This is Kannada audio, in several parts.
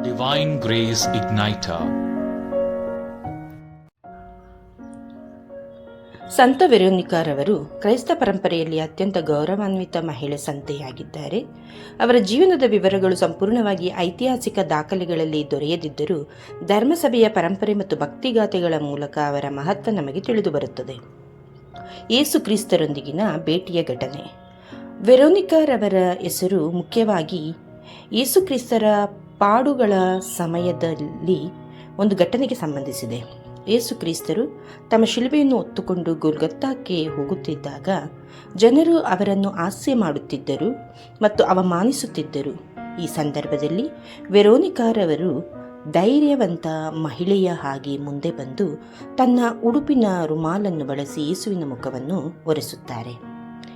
Divine Grace Igniter. ಸಂತ ವೆರೋನಿಕಾರವರು ಕ್ರೈಸ್ತ ಪರಂಪರೆಯಲ್ಲಿ ಅತ್ಯಂತ ಗೌರವಾನ್ವಿತ ಮಹಿಳೆ ಸಂತೆಯಾಗಿದ್ದಾರೆ. ಅವರ ಜೀವನದ ವಿವರಗಳು ಸಂಪೂರ್ಣವಾಗಿ ಐತಿಹಾಸಿಕ ದಾಖಲೆಗಳಲ್ಲಿ ದೊರೆಯದಿದ್ದರೂ ಧರ್ಮಸಭೆಯ ಪರಂಪರೆ ಮತ್ತು ಭಕ್ತಿಗಾಥೆಗಳ ಮೂಲಕ ಅವರ ಮಹತ್ವ ನಮಗೆ ತಿಳಿದುಬರುತ್ತದೆ. ಯೇಸು ಕ್ರಿಸ್ತರೊಂದಿಗಿನ ಭೇಟಿಯ ಘಟನೆ. ವೆರೋನಿಕಾರವರ ಹೆಸರು ಮುಖ್ಯವಾಗಿ ಯೇಸು ಕ್ರಿಸ್ತರ ಪಾಡುಗಳ ಸಮಯದಲ್ಲಿ ಒಂದು ಘಟನೆಗೆ ಸಂಬಂಧಿಸಿದೆ. ಯೇಸು ಕ್ರಿಸ್ತರು ತಮ್ಮ ಶಿಲುಬೆಯನ್ನು ಹೊತ್ತುಕೊಂಡು ಗೊಲ್ಗೊಥಾಕ್ಕೆ ಹೋಗುತ್ತಿದ್ದಾಗ ಜನರು ಅವರನ್ನು ಹಾಸ್ಯ ಮಾಡುತ್ತಿದ್ದರು ಮತ್ತು ಅವಮಾನಿಸುತ್ತಿದ್ದರು. ಈ ಸಂದರ್ಭದಲ್ಲಿ ವೆರೋನಿಕಾರವರು ಧೈರ್ಯವಂತ ಮಹಿಳೆಯ ಹಾಗೆ ಮುಂದೆ ಬಂದು ತನ್ನ ಉಡುಪಿನ ರುಮಾಲನ್ನು ಬಳಸಿ ಯೇಸುವಿನ ಮುಖವನ್ನು ಒರೆಸುತ್ತಾರೆ.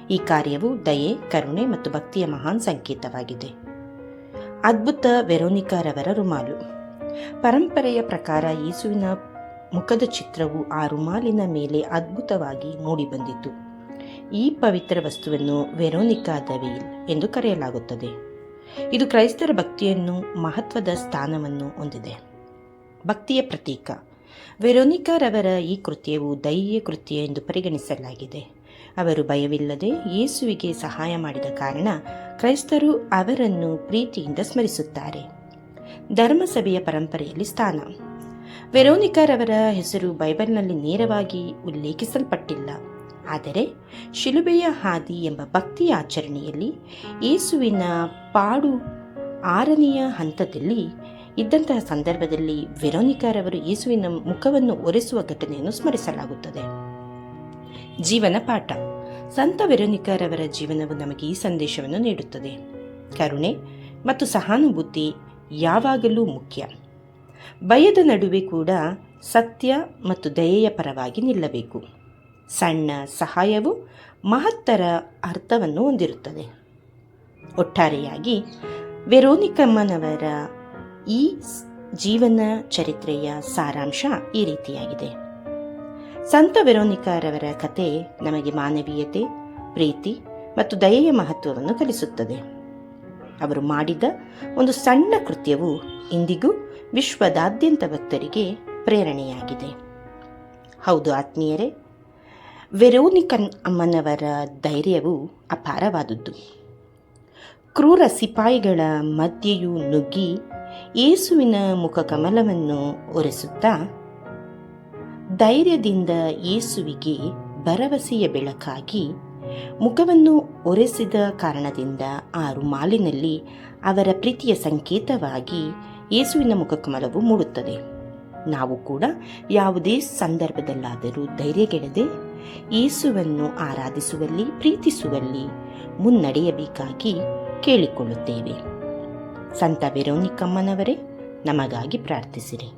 ಈ ಕಾರ್ಯವು ದಯೆ, ಕರುಣೆ ಮತ್ತು ಭಕ್ತಿಯ ಮಹಾನ್ ಸಂಕೇತವಾಗಿದೆ. ಅದ್ಭುತ ವೆರೋನಿಕಾರವರ ರುಮಾಲು. ಪರಂಪರೆಯ ಪ್ರಕಾರ ಯೇಸುವಿನ ಮುಖದ ಚಿತ್ರವು ಆ ರುಮಾಲಿನ ಮೇಲೆ ಅದ್ಭುತವಾಗಿ ಮೂಡಿಬಂದಿತು. ಈ ಪವಿತ್ರ ವಸ್ತುವನ್ನು ವೆರೋನಿಕಾ ದ ವೇಲ್ ಎಂದು ಕರೆಯಲಾಗುತ್ತದೆ. ಇದು ಕ್ರೈಸ್ತರ ಭಕ್ತಿಯನ್ನು ಮಹತ್ವದ ಸ್ಥಾನವನ್ನು ಹೊಂದಿದೆ. ಭಕ್ತಿಯ ಪ್ರತೀಕ. ವೆರೋನಿಕಾರವರ ಈ ಕೃತ್ಯವು ದೈವಿಕ ಕೃತ್ಯ ಎಂದು ಪರಿಗಣಿಸಲಾಗಿದೆ. ಅವರು ಭಯವಿಲ್ಲದೆ ಯೇಸುವಿಗೆ ಸಹಾಯ ಮಾಡಿದ ಕಾರಣ ಕ್ರೈಸ್ತರು ಅವರನ್ನು ಪ್ರೀತಿಯಿಂದ ಸ್ಮರಿಸುತ್ತಾರೆ. ಧರ್ಮಸಭೆಯ ಪರಂಪರೆಯಲ್ಲಿ ಸ್ಥಾನ. ವೆರೋನಿಕಾರವರ ಹೆಸರು ಬೈಬಲ್ನಲ್ಲಿ ನೇರವಾಗಿ ಉಲ್ಲೇಖಿಸಲ್ಪಟ್ಟಿಲ್ಲ. ಆದರೆ ಶಿಲುಬೆಯ ಹಾದಿ ಎಂಬ ಭಕ್ತಿಯ ಆಚರಣೆಯಲ್ಲಿ ಯೇಸುವಿನ ಪಾಡು 6ನೆಯ ಹಂತದಲ್ಲಿ ಇದ್ದಂತಹ ಸಂದರ್ಭದಲ್ಲಿ ವೆರೋನಿಕಾರವರು ಯೇಸುವಿನ ಮುಖವನ್ನು ಒರೆಸುವ ಘಟನೆಯನ್ನು ಸ್ಮರಿಸಲಾಗುತ್ತದೆ. ಜೀವನ ಪಾಠ. ಸಂತ ವೆರೋನಿಕಾರವರ ಜೀವನವು ನಮಗೆ ಈ ಸಂದೇಶವನ್ನು ನೀಡುತ್ತದೆ. ಕರುಣೆ ಮತ್ತು ಸಹಾನುಭೂತಿ ಯಾವಾಗಲೂ ಮುಖ್ಯ. ಭಯದ ನಡುವೆ ಕೂಡ ಸತ್ಯ ಮತ್ತು ದಯೆಯ ಪರವಾಗಿ ನಿಲ್ಲಬೇಕು. ಸಣ್ಣ ಸಹಾಯವು ಮಹತ್ತರ ಅರ್ಥವನ್ನು ಹೊಂದಿರುತ್ತದೆ. ಒಟ್ಟಾರೆಯಾಗಿ ವೆರೋನಿಕಮ್ಮನವರ ಈ ಜೀವನ ಚರಿತ್ರೆಯ ಸಾರಾಂಶ ಈ ರೀತಿಯಾಗಿದೆ. ಸಂತ ವೆರೋನಿಕಾರವರ ಕತೆ ನಮಗೆ ಮಾನವೀಯತೆ, ಪ್ರೀತಿ ಮತ್ತು ದಯೆಯ ಮಹತ್ವವನ್ನು ಕಲಿಸುತ್ತದೆ. ಅವರು ಮಾಡಿದ ಒಂದು ಸಣ್ಣ ಕೃತ್ಯವು ಇಂದಿಗೂ ವಿಶ್ವದಾದ್ಯಂತ ಭಕ್ತರಿಗೆ ಪ್ರೇರಣೆಯಾಗಿದೆ. ಹೌದು ಆತ್ಮೀಯರೇ, ವೆರೋನಿಕಮ್ಮನವರ ಧೈರ್ಯವು ಅಪಾರವಾದುದು. ಕ್ರೂರ ಸಿಪಾಯಿಗಳ ಮಧ್ಯೆಯೂ ನುಗ್ಗಿ ಯೇಸುವಿನ ಮುಖಕಮಲವನ್ನು ಒರೆಸುತ್ತಾ ಧೈರ್ಯದಿಂದ ಯೇಸುವಿಗೆ ಭರವಸೆಯ ಬೆಳಕಾಗಿ ಮುಖವನ್ನು ಒರೆಸಿದ ಕಾರಣದಿಂದ ಆ ರುಮಾಲಿನಲ್ಲಿ ಅವರ ಪ್ರೀತಿಯ ಸಂಕೇತವಾಗಿ ಯೇಸುವಿನ ಮುಖಕಮಲವು ಮೂಡುತ್ತದೆ. ನಾವು ಕೂಡ ಯಾವುದೇ ಸಂದರ್ಭದಲ್ಲಾದರೂ ಧೈರ್ಯಗೆಡದೆ ಯೇಸುವನ್ನು ಆರಾಧಿಸುವಲ್ಲಿ, ಪ್ರೀತಿಸುವಲ್ಲಿ ಮುನ್ನಡೆಯಬೇಕಾಗಿ ಕೇಳಿಕೊಳ್ಳುತ್ತೇವೆ. ಸಂತ ವೆರೋನಿಕಮ್ಮನವರೇ, ನಮಗಾಗಿ ಪ್ರಾರ್ಥಿಸಿರಿ.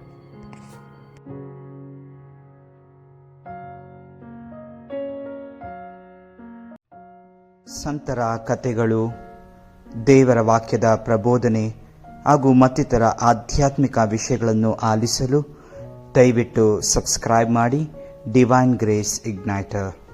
ಸಂತರ ಕಥೆಗಳು, ದೇವರ ವಾಕ್ಯದ ಪ್ರಬೋಧನೆ ಹಾಗೂ ಮತ್ತಿತರ ಆಧ್ಯಾತ್ಮಿಕ ವಿಷಯಗಳನ್ನು ಆಲಿಸಲು ದಯವಿಟ್ಟು ಸಬ್ಸ್ಕ್ರೈಬ್ ಮಾಡಿ ಡಿವೈನ್ ಗ್ರೇಸ್ ಇಗ್ನೈಟರ್.